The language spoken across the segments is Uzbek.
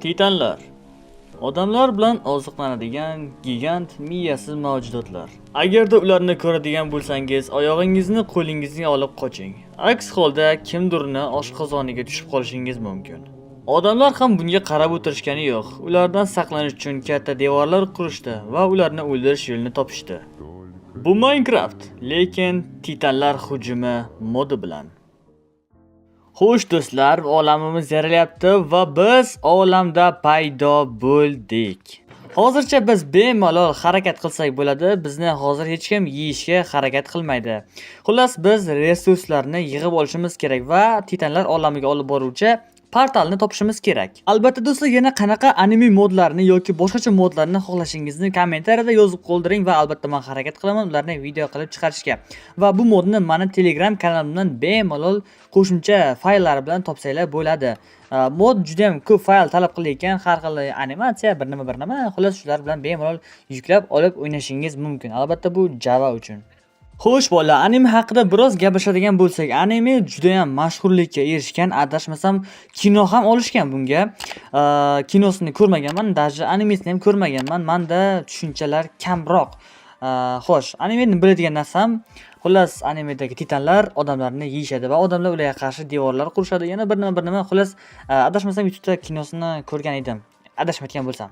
Titanlar odamlar bilan oziqlanadigan gigant miyasiz mavjudotlar. Agarda ularni ko'radigan bo'lsangiz, oyog'ingizni qo'lingizga olib qoching. Aks holda kimdirni oshqozoniga tushib qolishingiz mumkin. Odamlar ham bunga qarab o'tirishgani yo'q. Ulardan saqlanish uchun katta devorlar qurishdi va ularni o'ldirish yo'lini topishdi. Bu Minecraft, lekin titanlar hujumi modi bilan. Xo'sh do'stlar, olamimiz yaralyapti va biz olamda paydo bo'ldik. Hozircha biz bemalol harakat qilsak bo'ladi, bizni hozir hech kim yeyishga harakat qilmaydi. Xullas, biz resurslarni yig'ib olishimiz kerak va titanlar olamiga olib boruvchi portalni topishimiz kerak. Albatta do'stlar, yana qanaqa anime modlarni yoki boshqacha modlarni xohlashingizni kommentariyada yozib qoldiring va albatta men harakat qilaman ularni video qilib chiqarishga. Va bu modni meni Telegram kanalimdan bemalol qo'shimcha fayllar bilan topsanglar bo'ladi. Mod juda ham ko'p fayl talab qilayotgan, har xil animatsiya, bir nima, xullas shular bilan bemalol yuklab olib o'ynashingiz mumkin. Albatta bu Java uchun. Xo'sh bolalar, anime haqida biroz gaplashadigan bo'lsak, anime juda ham mashhurlikka erishgan, adashmasam kino ham olishgan bunga. Kinosini ko'rmaganman, даже animesini ham ko'rmaganman. Menda tushunchalar kamroq. Xo'sh, animeni biladigan narsam, xullas animedagi titanlar odamlarni yeyishadi va odamlar ularga qarshi devorlar qurishadi. Yana bir nima, xullas adashmasam YouTube'da kinosini ko'rgan edim. Adashmayotgan bo'lsam.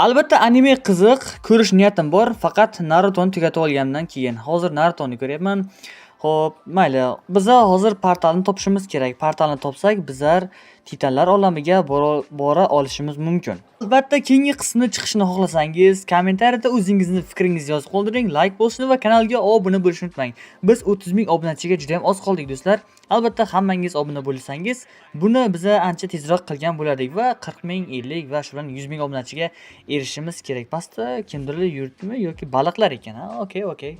Albatta anime qiziq, ko'rish niyatim bor, faqat Naruto'ni tugatib olganimdan keyin. Hozir Naruto'ni ko'ryapman. Xo'p, mayli. Biz hozir portalni topishimiz kerak. Portalni topsak, bizlar titanlar olamiga bora olishimiz mumkin. Albatta, keyingi qismda chiqishni xohlasangiz, kommentariyada o'zingizni fikringizni yozib qoldiring, like bosishni va kanalga obuna bo'lishni unutmang. Biz 30 ming obunachiga juda ham oz qoldik do'stlar. Albatta, hammangiz obuna bo'lsangiz, buni biz ancha tezroq qilgan bo'lardik va 40 ming, 50 va shularning 100 ming obunachiga erishishimiz kerak. Pastda kimdirlar yuribdimi yoki baliqlar ekan, ha? Okey.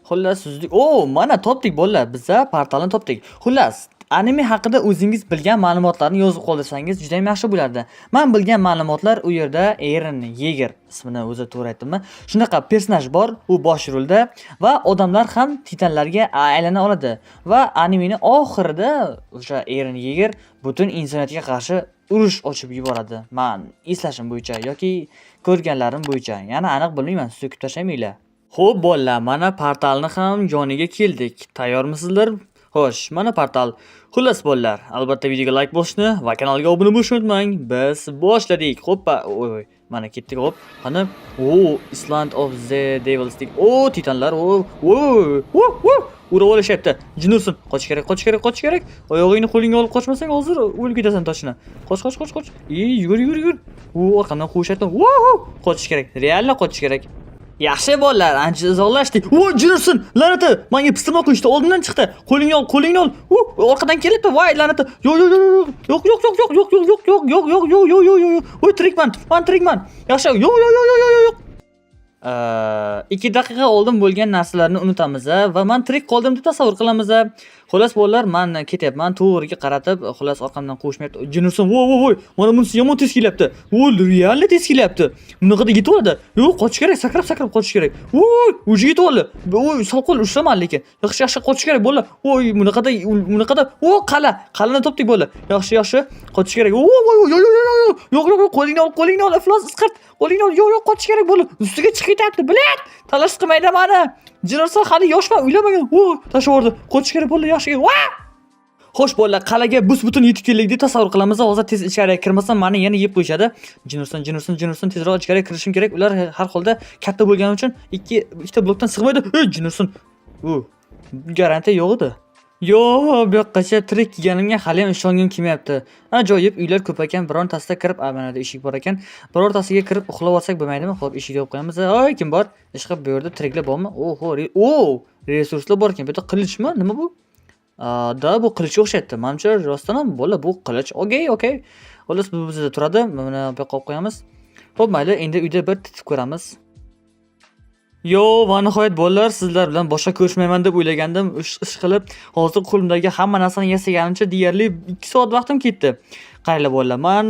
Xullas, sizlik. Mana topdik bolalar. Biz portalni topdik. Xullas, anime haqida o'zingiz bilgan ma'lumotlarni yozib qoldirsangiz juda ham yaxshi bo'lardi. Men bilgan ma'lumotlar u yerda Eren Yeager ismini o'zi to'g'ri aytdimmi? Shunaqa personaj bor, u bosh rolda va odamlar ham titanlarga aylana oladi va animening oxirida o'sha Eren Yeager butun insoniyatga qarshi urush ochib yuboradi. Men eslashim bo'yicha yoki ko'rganlarim bo'yicha. Yana aniq bilmayman, siz kutib tashlaymanglar. Xo'p bolalar, mana portalni ham yoniga keldik. Tayyormisizlar? Xo'sh, mana portal. Xullas bolalar, albatta videoga like bosishni va kanalga obuna bo'lishni unutmang. Biz boshladik. Hoppa, mana ketdik. Hop, qani? Island of the Devils. Titanlar. Urib olishyapti. Jinursin, qochish kerak. Oyog'ingni qo'lingga olib qochmasang, hozir o'lib ketasan toshni. Qoch. Yugur. Orqamdan quvshyapti. Qochish kerak. Realni qochish kerak. Yaxshi bolalar, ancha uzoqlashdik. Jinursin, la'nati. Menga pistirmoq qilishdi, oldimdan chiqdi. Qo'lingni ol. Orqadan kelibdi. Voy, la'nati. Yo'q. Tirikman. Yaxshi. Yo'q. 2 daqiqa oldin bo'lgan narsalarni unutamiz va men tirik qoldim deb tasavvur qilamiz. Xullas bolalar, men ketyapman, to'g'riga qaratib, xullas orqamdan quvishmayapti. Jinursin, voy, mana bunisi yomon tez kelyapti. Realni tez kelyapti. Bunaqada yetib oladi. Yo'q, qochish kerak, sakrab qochish kerak. O'zi yetib oldi. Soqol ushlaman lekin. Yaxshi qochish kerak bolalar. Bunaqada. Qal'ani topdik bolalar. Yaxshi, qochish kerak. Yo'q, qo'lingni ol, iflos isqirt. Qo'lingni ol, yo'q, qochish kerak bolalar. Ustiga chiqib ketyapti, bilat. Talash qilmaydi meni. Jinursin hali yoshman, uylamagan. Tashlab yubordi. Qochish kerak bolalar, yaxshi. Xo'sh bolalar, qal'aga bus-butun yetib keldik deb tasavvur qilamiz. Hozir tez ichkariga kirmasam meni yana yeb qo'yishadi. Jinursin tezroq ichkariga kirishim kerak. Ular har holda katta bo'lgani uchun ikkita blokdan sig'maydi. Jinursin. Garantiya yo'q edi. Yo'q, bu yoqqacha tirik kelganimga hali ham ishongim kelmayapti. Ajoyib uylar ko'p ekan, birontasida kirib, mana da eshik bor ekan. Birortasiga kirib uxlab olsak bo'lmaydimi? Xo'p, eshikni yopib qo'yamiz. Kim bor? Ishqib bu yerda tiriklar bormi? Resurslar bor ekan. Bu yerda qilichmi? Nima bu? Bu qilichga o'xshatdi. Menimcha rostdan ham bo'la bu qilich. Okey. Xullas bu bizda turadi. Mana bu yoqqa qo'yib qo'yamiz. Xo'p, mayli, endi uyda bir titib ko'ramiz. Va nihoyat bolalar, sizlar bilan boshqa ko'rishmayman deb o'ylagandim. Ish qilib, hozir qo'limdagi hamma narsani yasaganimcha deyarli 2 soat vaqtim ketdi. Qaranglar bolalar, men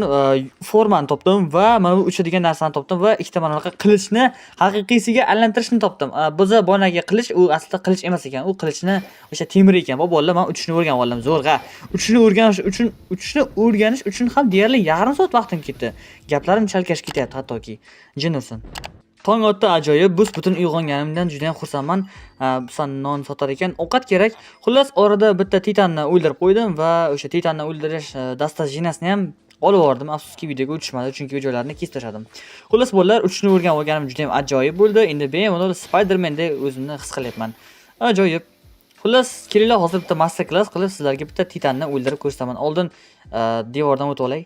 formani topdim va mana bu uchadigan narsani topdim va ikkita mana bunaqa qilichni haqiqiysiga aylantirishni topdim. Biz boyagi qilich u aslida qilich emas ekan. U qilichni o'sha temir ekan. Va bolalar men uchishni o'rganib oldim zo'rg'a. Uchishni o'rganish uchun ham deyarli yarim soat vaqtim ketdi. Gaplarim chalkash ketyapti hattoki. Jin ursin. Tong otdi ajoyib, bus-butun uyg'onganimdan juda ham xursandman. San non sotar ekan, ovqat kerak. Xullas, orada bitta titanni o'ldirib qo'ydim va o'sha titanni o'ldirish dastajinasini ham olib bordim. Afsuski videoga o'tishmadi, chunki joylarini kesib tashladim. Xullas, bolalar, uchishni o'rganib olganim juda ham ajoyib bo'ldi. Endi bemalol Spider-Mandek o'zimni his qilyapman. Ajoyib. Xullas, kelinglar hozir bitta master class qilib sizlarga bitta titanni o'ldirib ko'rsataman. Oldin devordan o'tib olay.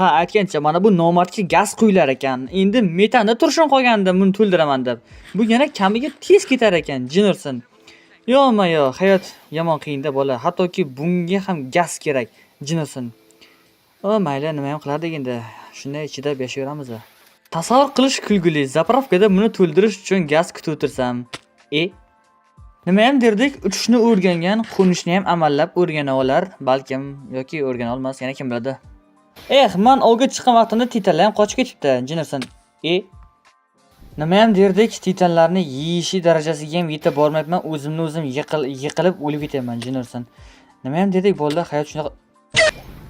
Ha, aytgancha mana bu nomardga gaz quyilar ekan. Endi metanda turishim qolganda buni to'ldiraman deb. Bu yana kamiga tez ketar ekan, jin ursin. Yo'ma-yo, hayot yomon qiyinda bola. Hattoki bunga ham gaz kerak, jin ursin. O, mayli, nima ham qilardik endi. Shunday chidab yashayveramiz. Tasavvur qilish kulgili. Zapravkada buni to'ldirish uchun gaz kutib o'tirsam. Nima ham derdik, uchishni o'rgangan, qo'nishni ham amallab o'rgana olar, balkim yoki o'rgana olmas, yana kim biladi. Men ovga chiqqan vaqtimda titanlar ham qochib ketibdi, jin ursin. Nima ham derdik, titanlarni yeyishi darajasiga ham yetib bormayapman, o'zimni o'zim yiqilib o'lib ketyapman, jin ursin. Nima ham derdik, bolalar, hayot shunaqa.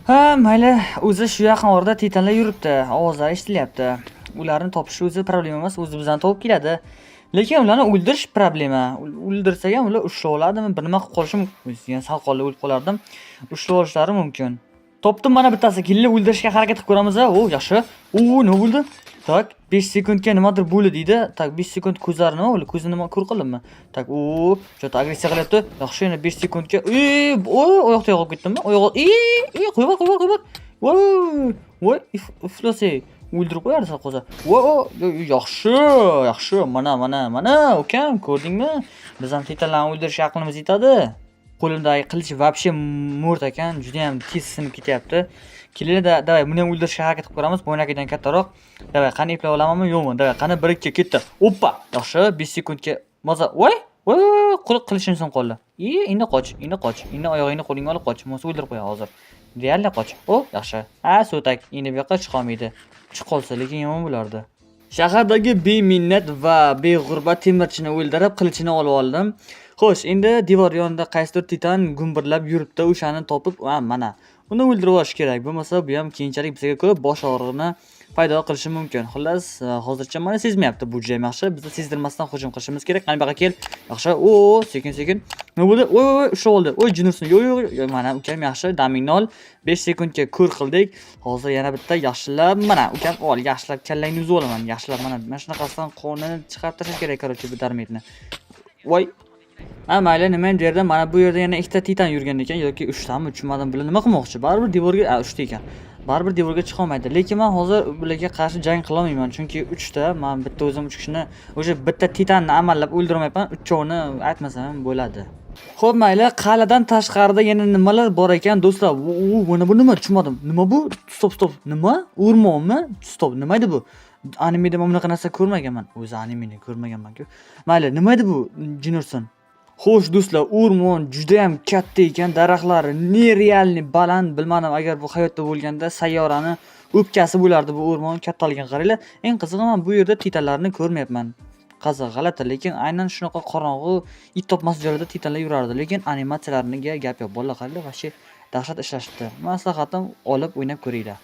Ha, mayli, o'zi shu yaqin orada titanlar yuribdi, ovozlari eshitilyapti. Ularni topish o'zi problema emas, o'zi bizdan topib keladi. Lekin ularni o'ldirish problema. O'ldirsak ham ular ushlab oladimi? Bir nima qilib qolishim mumkin. Sal qolib o'lib qolardim. Ushlab olishlari mumkin. Topdim mana bittasi. Kelinglar o'ldirishga harakat qilib ko'ramiz. Yaxshi. Nima bo'ldi? Tak, 5 sekundga nimadir bo'ldi deydi. Tak, 5 sekund ko'zlari nima bo'ldi? Ko'zini nima ko'r qildimmi? Tak, chota agressiya qilyapti. Yaxshi, yana 5 sekundga. Oyoqda yo'qolib ketdimmi? Qo'yib. Voy, iflosay. O'ldirib qo'yardi sal qo'za. Yaxshi. Mana, ukam, ko'rdingmi? Biz ham titanlarni o'ldirish aqlimiz yetadi. Qo'limdagi qilich вообще mo'rt ekan, juda ham tez sinib ketyapti. Kelinglar, davay, buni ham o'ldirishga harakat qilib ko'ramiz. Bo'ynagidan kattaroq. Davay, qani eplay olamanmi, yo'qmi? Davay, qani 1-2 ketdi. Oppa, yaxshi, 5 sekundga. Moza, voy, qilichim sinib qoldi. Endi qoch. Endi oyog'ingni qo'lingga olib qoch. Mo'sa o'ldirib qo'ya hozir. Deyarli qoch. Yaxshi. So'tak, endi bu yoqqa chiqa olmaydi. Chiqib qolsa, lekin yomon bo'lardi. Shahardagi beminnat va beg'urbat temirchini o'ldirib, qilichini olib oldim. Xo'sh, endi devor yonida qaysidir titan gumburlab yuribdi, o'shani topib, mana uni o'ldirib olish kerak. Bo'lmasa, bu ham keyinchalik bizga ko'p bosh og'rig'ini paydo qilishi mumkin. Xullas, hozircha mana sezmayapti bu jam yaxshi. Biz sezdirmasdan hujum qilishimiz kerak. Qani baqa kel. Yaxshi. Sekin. Nima bo'ldi? Ushlab oldi. jinursin. Yo'q. Mana ukam yaxshi. Damingni ol. 5 sekundga ko'r qildik. Hozir yana bitta yaxshilab, mana ukam ol, yaxshilab kallangni uzib olaman. Yaxshilab mana shunaqasidan qonni chiqarib tashlash kerak, короче, bu darmitni. Voy. Mayli, nima ham derdim, mana bu yerda yana ikkita titan yurgan ekan yoki 3 tami, tushunmadim. Bular nima qilmoqchi? Baribir devorga 3 ta ekan. Baribir devorga chiqa olmaydi. Lekin men hozir ularga qarshi jang qila olmayman, chunki 3 ta, men bitta o'zim 3 kishini, o'sha bitta titanni amallab o'ldirmayapman, 3-chovini aytmasam ham bo'ladi. Xo'p, mayli, qal'adan tashqarida yana nimalar bor ekan, do'stlar? Bu nima? Tushunmadim. Nima bu? Stop. Nima? O'rmonmi? Stop. Nima edi bu? Animeda men bunaqa narsa ko'rmaganman. O'zi animeni ko'rmaganman-ku. Mayli, nima edi bu? Jinursin. Xo'sh do'stlar, o'rmon juda ham katta ekan, daraxtlari nerealni baland, bilmadim, agar bu hayotda bo'lganda sayyorani o'pkasi bo'lardi bu o'rmon kattaligini qaranglar. Eng qizig'i, men bu yerda titanlarni ko'rmayapman. Qiziq, g'alati, lekin aynan shunaqa qorong'u, it topmas joylarda titanlar yurardi, lekin animatsiyalariga gap yo'q. Bolalar qaranglar, vaqti dahshat ishlashibdi. Maslahatim, olib o'ynab ko'ringlar.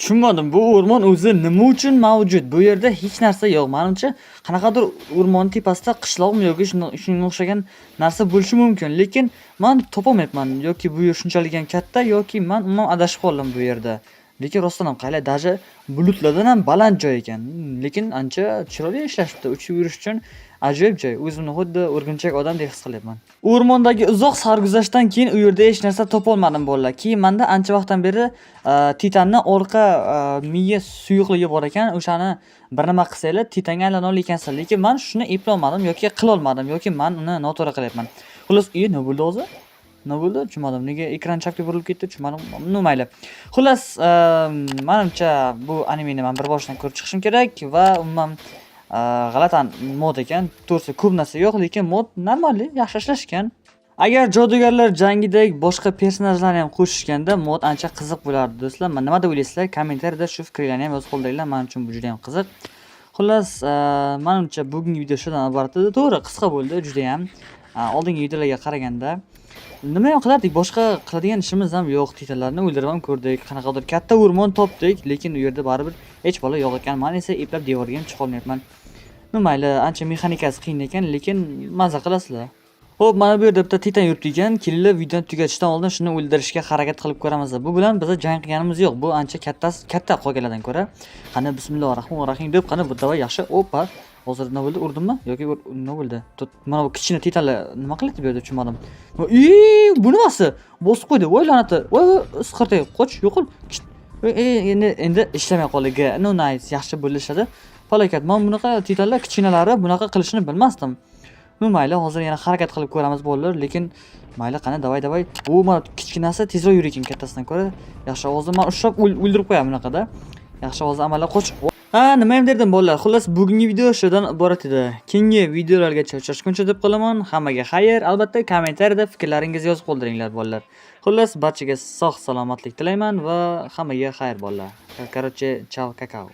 Tushunmadim, bu o'rmon o'zi nima uchun mavjud? Bu yerda hech narsa yo'q. Menimcha, qanaqadir o'rmon tepasida qishloqmi yoki shunga o'xshagan narsa bo'lishi mumkin, lekin men topolmayapman. Yoki bu yer shunchalik ham katta yoki men umuman adashib qoldim bu yerda. Lekin rostdan ham qaylar, даже bulutlardan ham baland joy ekan. Lekin ancha chiroyli ishlashibdi. Uchib yurish uchun ajoyib joy. O'zimni xuddi o'rgimchak odamdek his qilyapman. O'rmondagi uzoq sarguzashtdan keyin u yerda hech narsa topa olmadim bolalar. Keyin menda ancha vaqtdan beri titanning orqa miya suyuqligi bor ekan. O'shani bir nima qilsanglar titanga aylana olar ekansiz. Lekin men shuni eplay olmadim yoki qila olmadim yoki men uni noto'g'ri qilyapman. Xullas, nima bo'ldi hozir? Nima bo'ldi? Tushunmadim. Nega ekran chapga burilib ketdi? Tushunmadim. Mayli. Xullas, menimcha bu animeni men bir boshdan ko'rib chiqishim kerak va umuman g'alati mod ekan. To'g'risi ko'p narsa yo'q, lekin mod normalniy, yaxshi ishlashgan. Agar jodugarlar jangidek boshqa personajlarni ham qo'shishganda mod ancha qiziq bo'lardi do'stlar. Nima deb o'ylaysizlar? Kommentariyada shu fikrlarni ham yozib qoldiringlar. Men uchun bu juda ham qiziq. Xullas, menimcha bugungi video shundan iborat edi. To'g'ri, qisqa bo'ldi juda ham. Oldingi videolarga qaraganda nima ham qilardik? Boshqa qiladigan ishimiz ham yo'q. Titanlarni o'ldirib ham ko'rdik. Qanaqadir katta o'rmon topdik, lekin u yerda baribir hech bola yo'q ekan. Men esa eplab devorga ham chiqa olmayapman. Mayli, ancha mexanikasi qiyin ekan, lekin maza qilasizlar. Xo'p, mana bu yerda bitta titan yuribdi ekan. Kelinglar videoni tugatishdan oldin shuni o'ldirishga harakat qilib ko'ramiz. Bu bilan biz jang qilganimiz yo'q. Bu ancha katta qolganlardan ko'ra. Qani bismillahirrohmanirrohim deb qani bu davay yaxshi. Oppa. Hozir nima bo'ldi? Urdimmi? Yoki nima bo'ldi? Mana bu kichkina titanlar nima qilyapti bu yerda tushunmadim. Bu nimasi? Bosib qo'ydi. Voy la'nati. Voy, isqirtay, qoch, yo'qol. Endi ishlamay qoldi. No nice, yaxshi bo'lishadi. Falokat. Men bunaqa titanlar kichkinalari bunaqa qilishini bilmasdim. Mayli, hozir yana harakat qilib ko'ramiz bolalar, lekin mayli qani davay. U mana kichkinasi tezroq yuraykin kattasidan ko'ra. Yaxshi, hozir men ushlab o'ldirib qo'yaman bunaqada. Yaxshi, hozir amallar qoch. Nima ham derdim bolalar. Xullas, bugungi video shudan iborat edi. Keyingi videolargacha uchrashguncha deb qolaman. Hammaga xayr. Albatta, kommentariyada fikrlaringizni yozib qoldiringlar bolalar. Xullas, barchaga sog' salomatlik tilayman va hammaga xayr bolalar. Короче, chao kakao.